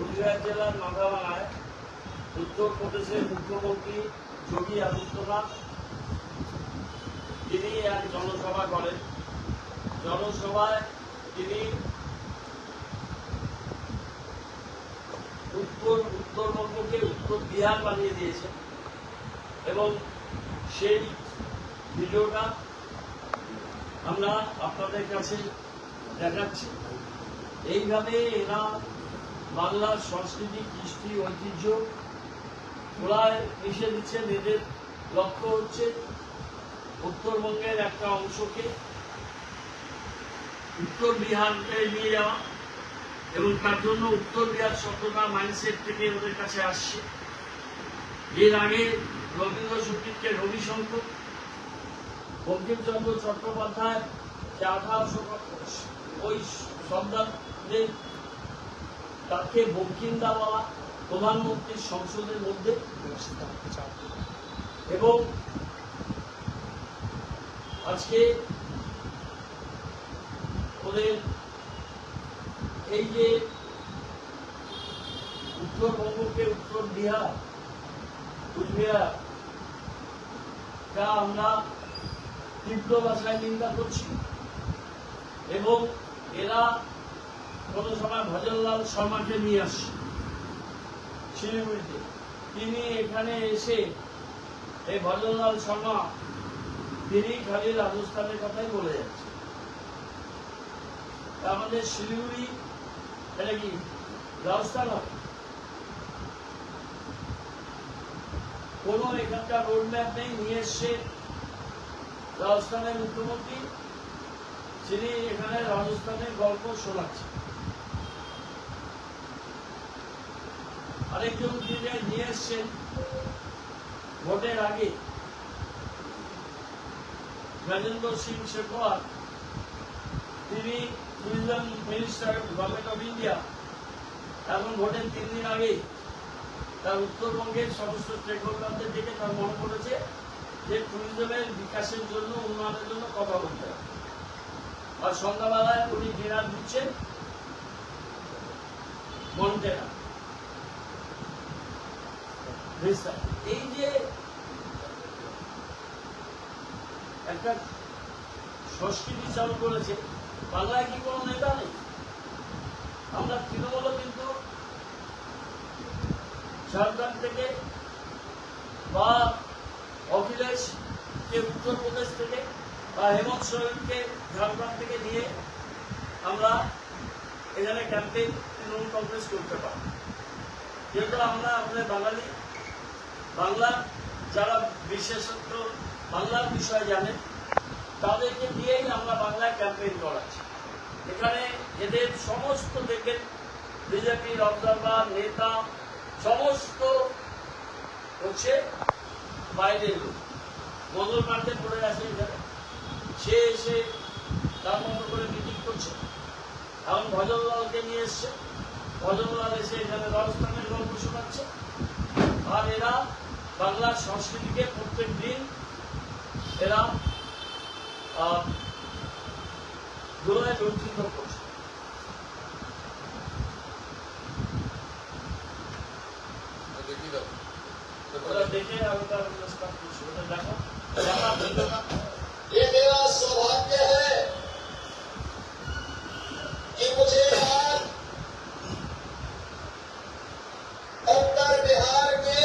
কুচবিহার জেলার মাথাভাঙায় উত্তরপ্রদেশের মুখ্যমন্ত্রী যোগী আদিত্যনাথ তিনি এক জনসভা করেন। জনসভায় তিনি উত্তরবঙ্গকে উত্তর বিহার বানিয়ে দিয়েছেন এবং সেই ভিডিওটা আমরা আপনাদের কাছে দেখাচ্ছি। এইভাবে এরা বাংলার সংস্কৃতি, কৃষ্টি, ঐতিহ্য ওরায় মিশে দিচ্ছেন। এদের লক্ষ্য হচ্ছে উত্তরবঙ্গের একটা অংশকে উত্তর বিহারে নিয়ে যাওয়া এবং তার জন্য উত্তর বিহার শব্দটা মাইন্ডসেট থেকে ওদের কাছে আসছে। এর আগে রবীন্দ্র সঙ্গীতকে রবিশঙ্কর, বঙ্কিমচন্দ্র চট্টোপাধ্যায় 1800 ওই শব্দের তাকে বঙ্কিমদা বলা প্রধানমন্ত্রীর সংসদের মধ্যে, এবং আজকে ওদের এই যে উত্তরবঙ্গকে উত্তর বিহার, কুচবিহার তা আমরা তীব্র ভাষায় নিন্দা করছি। এবং এরা কোনো সময় ভজনলাল শর্মাকে নিয়ে আসছে শিলিগুড়িতে। তিনি এখানে এসে এই ভজনলাল শর্মা তিনি খালি রাজস্থানের কথাই বলে যাচ্ছে। আমাদের শিলিগুড়ি এটা কি রাজস্থান হবে? কোনো এখানকার রোড ম্যাপ নেই। নিয়ে এসছে রাজস্থানের মুখ্যমন্ত্রী, যিনি এখানে রাজস্থানের গল্প শোনাচ্ছেন। আরেকজন যিনি নিয়ে এসছেন ভোটের আগে, গজেন্দ্র সিং শেখাওয়াত, তিনি tourism minister government of India. এখন ভোটের 3 দিন আগে তার উত্তরবঙ্গের সমস্ত স্টেক হোল্ডারদের দেখে তার মনে পড়েছে যে ট্যুরিজমের বিকাশের জন্য, উন্নয়নের জন্য কথা বলতে হবে। আর সন্ধ্যাবেলায় উনি ডিনার দিচ্ছেন মন্টেরা। এই যে একটা সংস্কৃতি চালু করেছে, বাংলায় কি কোনো নেতা নেই? আমরা তৃণমূলও কিন্তু ঝাড়খণ্ড থেকে বা অখিলেশকে উত্তরপ্রদেশ থেকে বা হেমন্ত সোরেনকে ঝাড়খণ্ড থেকে নিয়ে আমরা এখানে ক্যাম্পেইন তৃণমূল কংগ্রেস করতে পারি। যেহেতু আমরা আমাদের বাঙালি, বাংলা যারা বিশেষত বাংলার বিষয় জানে তাদেরকে দিয়েই আমরা বাংলায় ক্যাম্পেইন করাচ্ছি। এখানে এদের সমস্ত দেখেন বিজেপির অবজারভার, নেতা সমস্ত হচ্ছে বাইরের লোক। মঙ্গল মার্কে পড়ে আছে এখানে, সে এসে তার মতো করে মিটিং করছে। এখন ভজনলালকে নিয়ে এসছে, ভজনলাল এসে এখানে রাজস্থানের গল্প শোনাচ্ছে। আর এরা বাংলার সংস্কৃতিকে প্রত্যেক দিন এরা দোলায় লজ্জিত করছে। দেখে আমি তার স্টার্ট করছি, ওটা দেখো। ये मेरा सौभाग्य है कि मुझे आज उत्तर बिहार के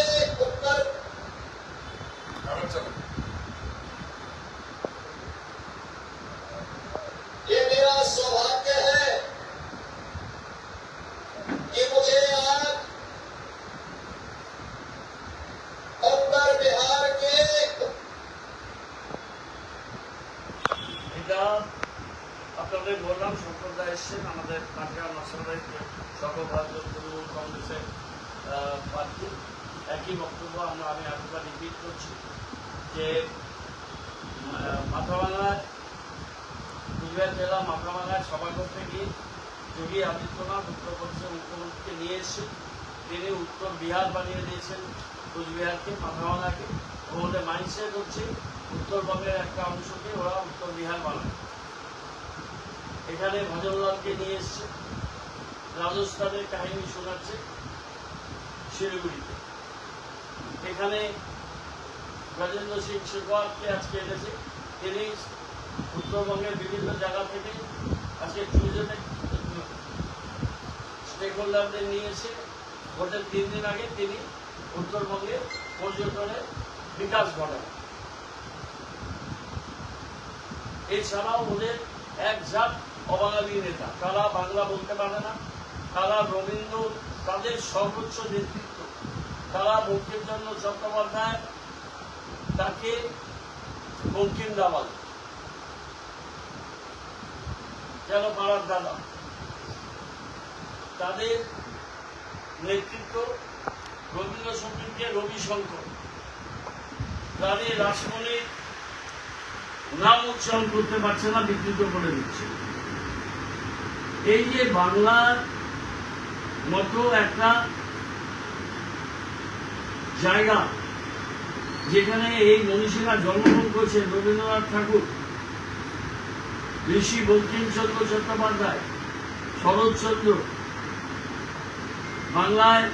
ये मेरा सौभाग्य है कि मुझे आज उत्तर बिहार के আপনাদের বললাম সম্প্রদায় এসছেন আমাদের পাটগ্রাম নকশালের সর্বভারতীয় তৃণমূল কংগ্রেসের প্রার্থী। একই বক্তব্য আমি আরেকবার রিপিট করছি যে মাথাভাঙায়, কুচবিহার জেলা মাথাভাঙায় সভা করতে গিয়ে যোগী আদিত্যনাথ উত্তরপ্রদেশের মুখ্যমন্ত্রীকে নিয়ে এসে তিনি উত্তর বিহার বানিয়ে দিয়েছেন কুচবিহারকে, মাথাভাঙাকে। ওদের মাইন্ডসেট হচ্ছে উত্তরবঙ্গের একটা অংশকে ওরা উত্তর বিহার বানায়। এখানে ভজনলালকে নিয়ে এসছে, রাজস্থানের কাহিনী শোনাচ্ছে শিলিগুড়িতে। এখানে গজেন্দ্র সিং শেখাওয়াতকে আজকে এনেছে। তিনি উত্তরবঙ্গের বিভিন্ন জায়গা থেকে আজকে স্টেক হোল্ডারদের নিয়ে এসে ভোটের 3 দিন আগে তিনি উত্তরবঙ্গে পর্যটনের বিকাশ ঘটান। এছাড়াও ওদের এক জাত অবাঙালি নেতা, তারা বাংলা বলতে পারে না, তারা রবীন্দ্র তাদের সর্বোচ্চ নেতৃত্ব, তারা বঙ্কিমচন্দ্র চট্টোপাধ্যায় তাকে বঙ্কিমদা বলে, যেন পাড়ার দাদা। তাদের নেতৃত্ব রবীন্দ্রসঙ্গীতকে রবিশঙ্কর, রানী রাসমণির নাম উচ্চারণ করতে পারছে না, বিকৃত করে দিচ্ছে। এই যে বাংলার মতো একটা জায়গা যেখানে এই মনীষীরা জন্মগ্রহণ করেছেন, রবীন্দ্রনাথ ঠাকুর, ঋষি বঙ্কিমচন্দ্র চট্টোপাধ্যায়, শরৎচন্দ্র, বাংলায়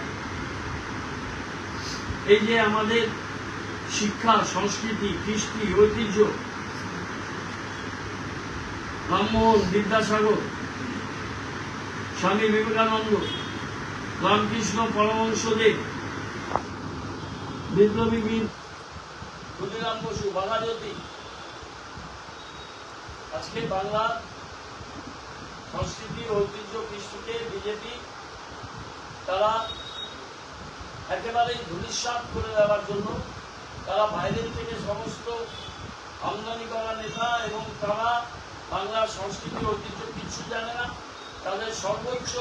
এই যে আমাদের শিক্ষা, সংস্কৃতি, কৃষ্টি, ঐতিহ্য, রামমোহন, বিদ্যাসাগর, স্বামী বিবেকানন্দ, রামকৃষ্ণ পরমহংসদেব, বিপ্লবী বীর ক্ষুদিরাম বসু, বাঘাযতীন। আজকে বাংলার সংস্কৃতি, ঐতিহ্য, কৃষ্টিকে বিজেপি তারা একেবারেই ধূলিসাৎ করে দেওয়ার জন্য তারা বাইরের থেকে সমস্ত আমদানি করা নেতা এবং তারা বাংলার সংস্কৃতি, ঐতিহ্য কিছু জানে না। তাদের সর্বোচ্চ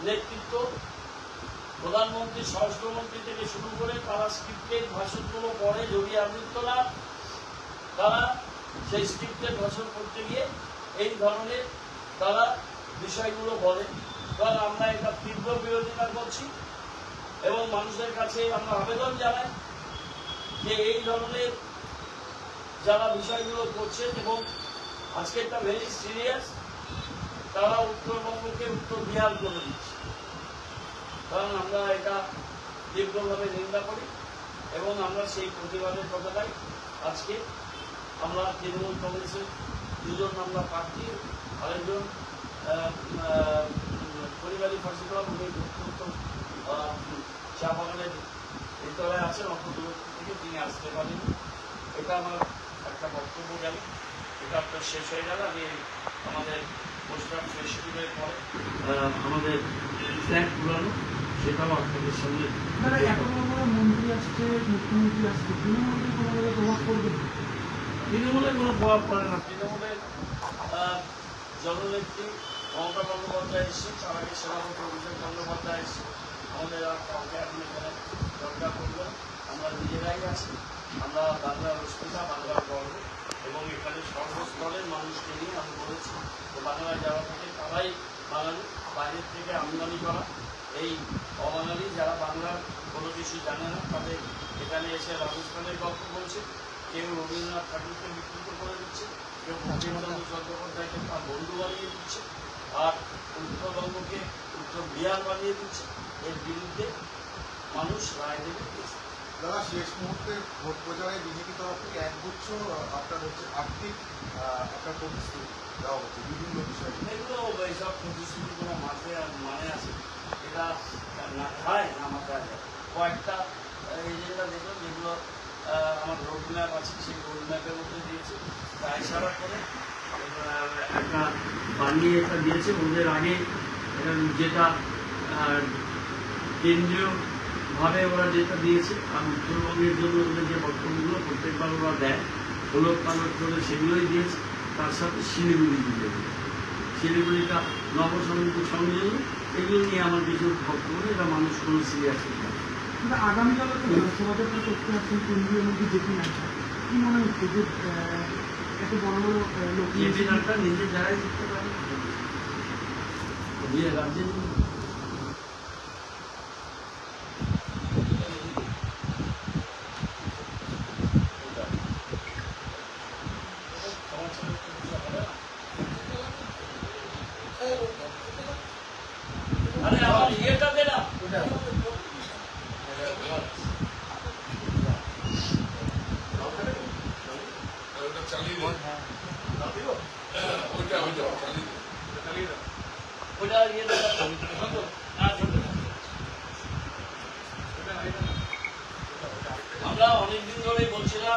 নেতৃত্ব প্রধানমন্ত্রী, স্বরাষ্ট্রমন্ত্রী থেকে শুরু করে তারা স্ক্রিপ্টেড ভাষণগুলো পড়ে। যোগী আদিত্যনাথ তারা সেই স্ক্রিপ্টেড ভাষণ করতে গিয়ে এই ধরনের তারা বিষয়গুলো বলে। কারণ আমরা এটা তীব্র বিরোধিতা করছি এবং মানুষের কাছে আমরা আবেদন জানাই যে এই ধরনের যারা বিষয়গুলো করছেন এবং আজকে এটা ভেরি সিরিয়াস, তারা উত্তরবঙ্গকে উত্তর বিহার করে দিচ্ছে। কারণ আমরা এটা তীব্রভাবে নিন্দা করি এবং আমরা সেই প্রতিবাদের কথাটাই আজকে আমরা তৃণমূল কংগ্রেসের 2 জন আমরা প্রার্থী, আরেকজন পরিবারী ফাঁসি ক্লাব, উনি অত্যন্ত চা বাগানের ভিতরে আছেন, অত দূর থেকে তিনি আসতে পারেন। এটা আমার একটা বক্তব্য গেল, এটা আপনার শেষ হয়ে গেল। আমি আমাদের পোস্টার ফেস্টিভ্যালের পরে আমাদের ফ্ল্যাগ পুরানো সেটাও আপনাদের সামনে। মন্ত্রী আসছে, মুখ্যমন্ত্রী আসছে, তৃণমূলের কোনো প্রভাব পড়বে? তৃণমূলের কোনো প্রভাব পড়ে না। তৃণমূলের জননেত্রী মমতা বন্দ্যোপাধ্যায় এসছে, তার আগে সেনাপতি অভিষেক বন্দ্যোপাধ্যায় এসছে। আমাদের আর কাউকে এখন এখানে দরকার পড়বে না। আমরা নিজেরাই আছি। আমরা বাংলার অস্মিতা, বাংলার গর্ব এবং এখানে সর্বস্তরের মানুষকে নিয়ে আমি বলেছি যে বাংলায় যারা থাকে তারাই বাঙালি। বাইরের থেকে আমদানি করা এই অবাঙালি যারা বাংলার কোনো কিছু জানে না, তাদের এখানে এসে রাজস্থানের গল্প বলছে। কেউ রবীন্দ্রনাথ ঠাকুরকে বিকৃত করে দিচ্ছে, কেউ বঙ্কিমচন্দ্র চট্টোপাধ্যায়কে তার বন্ধু বানিয়ে দিচ্ছে, আর উত্তরবঙ্গকে উত্তর বিহার বানিয়ে দিচ্ছে। এর বিরুদ্ধে মানুষ রায় দেবে। দাদা, শেষ মুহূর্তে ভোট প্রচারে বিজেপি তরফ থেকে একগুচ্ছ আপনার হচ্ছে আর্থিক আপনার প্রতিশ্রুতি দেওয়া হচ্ছে বিভিন্ন বিষয়ে। এগুলো এইসব প্রতিশ্রুতি কোনো মানে আছে? এটা না খায় না মাথায় যায়। কয়েকটা এই যেটা দেখলাম, যেগুলো আমার রোড ম্যাপ আছে, সেই রোড ম্যাপের মধ্যে দিয়েছে, তা ইশারা করে একটা বানিয়ে একটা দিয়েছে। ওদের আগে যেটা কেন্দ্রীয়ভাবে ওরা যেটা দিয়েছে, আর উত্তরবঙ্গের জন্য ওদের যে বক্তব্যগুলো প্রত্যেকবার ওরা দেয়, হলুদ পালট করে সেগুলোই দিয়েছে। তার সাথে শিলিগুড়ি দিয়ে শিলিগুড়িটা নবসমিতি সংযোজন, এগুলো নিয়ে আমার কিছু বক্তব্য, এটা মানুষ কোনো সিরিয়াস নেই। আগামীকালে তো শোভাযাত্রা করতে আসছেন কেন্দ্রীয় মন্ত্রী জেপি নাড্ডা, কি মনে হচ্ছে যে এত বড় বড় লোক জেপি নাড্ডা নিজে যারাই জিততে পারে রাজ্যের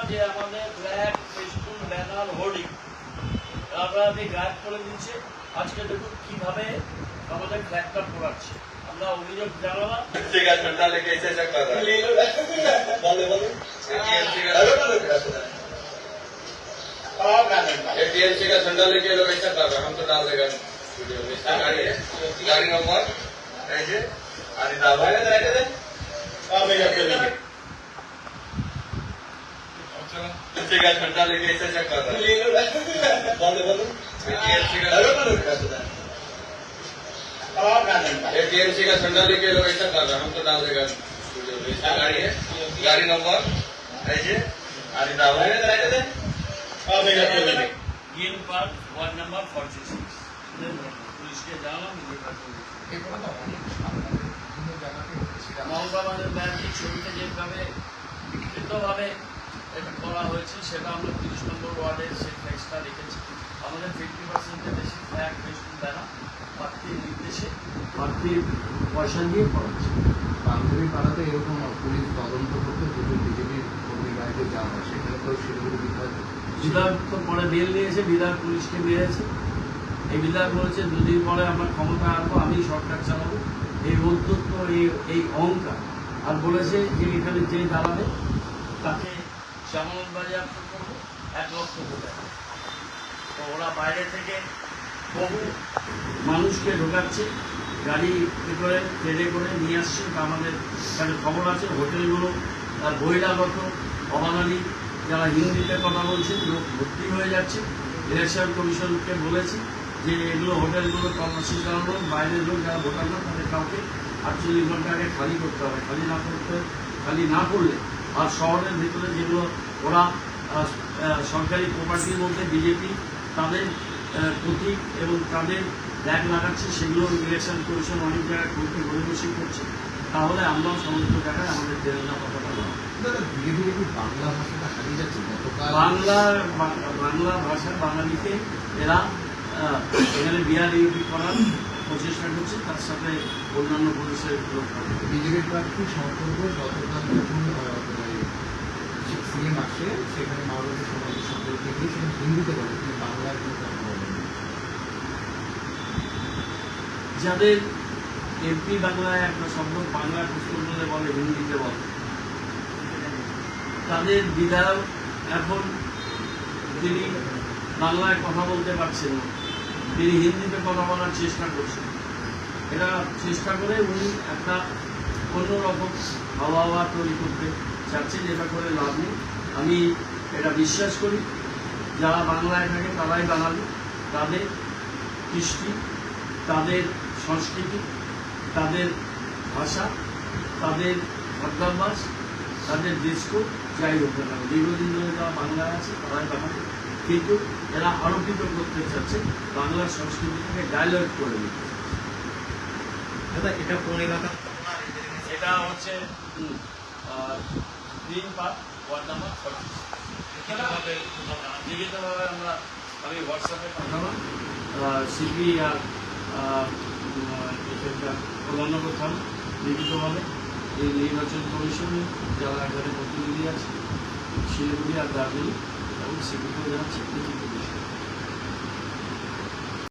যে আমাদের ফ্ল্যাগ, ফেস্টুন, ব্যানার, হোর্ডিং রাতারাতি গায়েব করে দিচ্ছে। আজকে দেখুন কিভাবে আমাদের ফ্ল্যাগটা পোড়াচ্ছে। আমরা অভিযোগ জানালাম। टीएमसी का झंडा लेके ऐसे ऐसा कर रहा है। ये टीएमसी का झंडा लेके लोग ऐसा कर रहे हैं। हम तो डाल देगा वीडियो में। इसका गाड़ी है, गाड़ी नंबर ऐसे आदि दावा है टीएमसी का झंडा लेके ऐसे ऐसा कर रहा है। टीएमसी का ये टीएमसी का झंडा लेके लोग ऐसा कर रहे हैं। हम तो डाल देगा वीडियो में। इसका गाड़ी है, गाड़ी नंबर ऐसे आदि दावा है গ্রিন পার্ক ওয়ার্ড নাম্বার 46 পুলিশকে জানালাম। মমতা ব্যানার্জির ছবিতে যেভাবে বিকৃতভাবে এটা করা হয়েছে সেটা আমরা 30 নম্বর ওয়ার্ডের সেই ফ্ল্যাগটা রেখেছি। আমাদের 50%-এর বেশি ফ্ল্যাগ, ফেস্টুন, ব্যানার প্রার্থীর নির্দেশে প্রার্থীর পয়সা দিয়ে করা হচ্ছে। বান্ধবী পাড়াতে এরকম পুলিশ তদন্ত করতে দুটো বিজেপির কর্মী বাড়িতে যাওয়া হয়, সেখানে তো শিলিগুড়ি বিধায়ক বিধায়ক তো পরে বেল নিয়েছে, বিধায়ক পুলিশকে মেরেছে। এই বিধায়ক বলেছে দুদিন পরে আমরা ক্ষমতা আসবো, আমি সরকার চালাবো। এই অধ্যত্ব, এই অহংকার। আর বলেছে যে এখানে যে দাঁড়াবে তাকে জামানত বাজেয়াপ্ত করবো 1 লক্ষ টাকা। তো ওরা বাইরে থেকে বহু মানুষকে ঢোকাচ্ছে, গাড়ি করে ট্রেনে করে নিয়ে আসছে। তা আমাদের এখানে খবর আছে হোটেলগুলো বহিরাগত অবাঙালি যারা হিন্দিতে কথা বলছেন লোক ভর্তি হয়ে যাচ্ছে। ইলেকশন কমিশনকে বলেছি যে এগুলো হোটেলগুলো তল্লাশি চালানো, বাইরের লোক যারা ভোটার না তাদের কাউকে 48 ঘন্টা আগে খালি করতে হবে। খালি না করলে আর শহরের ভিতরে যেগুলো ওরা সরকারি প্রপার্টির মধ্যে বিজেপি তাদের প্রতীক এবং তাদের ব্যাগ লাগাচ্ছে, সেগুলো ইলেকশন কমিশন অনেক জায়গায় করতে গরিবসী করছে। তাহলে আমরাও সমস্ত জায়গায় আমাদের তেলেঙ্গা পতাকা লাগাবো। ধীরে ধীরে কি বাংলা ভাষাটা হারিয়ে যাচ্ছে? গতকাল বাংলা ভাষা বাঙালিকে এরা এখানে বিআরইউপি করার প্রচেষ্টা করছে, তার সাথে অন্যান্য পুলিশের লোক থাকে। বিজেপির প্রার্থী সম্পর্ক গতকাল যখন সিএম আসে সেখানে মাওলানা সমাজের সম্পর্কে গিয়ে সেখানে হিন্দিতে বলে, তিনি বাংলায় কোনো কথা বলেন। যাদের এমপি বাংলায় একটা শব্দ বাংলা পশ্চিমবঙ্গে বলে, হিন্দিতে বলে, তাদের বিধায়ক এখন তিনি বাংলায় কথা বলতে পারছেন না, তিনি হিন্দিতে কথা বলার চেষ্টা করছেন। এটা চেষ্টা করে উনি একটা অন্যরকম হাওয়া তৈরি করতে চাচ্ছেন, যেটা করে লাভ নেই। আমি এটা বিশ্বাস করি যারা বাংলায় থাকে তারাই বাঙালি, তাদের কৃষ্টি, তাদের সংস্কৃতি, তাদের ভাষা, তাদের খাদ্যাভ্যাস, তাদের দেশকোড যাই হোক না কেন, দীর্ঘদিন ধরে যারা বাংলায় আছে তারাই বাঙালি। কিন্তু এরা আরোপিত করতে চাচ্ছে বাংলার সংস্কৃতিটাকে ডাইলট করে দিতে। এটা কোন এলাকা? এটা হচ্ছে গ্রিন পার্ক ওয়ার্ড নাম্বার 46। লিখিতভাবে আমি হোয়াটসঅ্যাপে পাঠালাম। সিপি আর প্রধান কোথাও লিখিতভাবে এই নির্বাচন কমিশনে যারা এখানে প্রতিনিধি আছে শিলিগুড়ি আর দার্জিলিং এবং সিপিকেও যাচ্ছে লিখিত